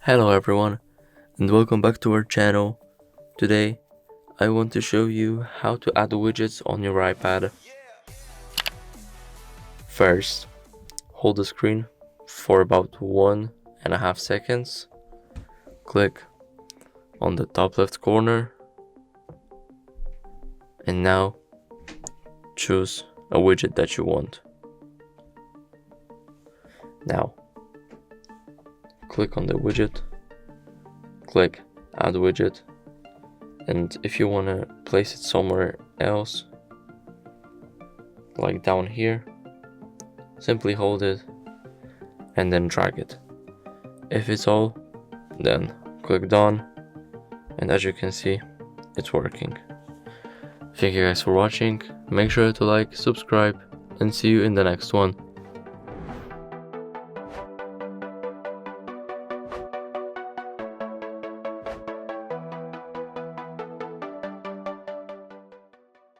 Hello everyone, and welcome back to our channel. Today I want to show you how to add widgets on your iPad. First, hold the screen for about 1.5 seconds. Click on the top left corner and now choose a widget that you want. Now click on the widget, click Add Widget, and if you want to place it somewhere else, like down here, simply hold it and then drag it. If it's all, then click Done, and as you can see, it's working. Thank you guys for watching, make sure to like, subscribe, and see you in the next one.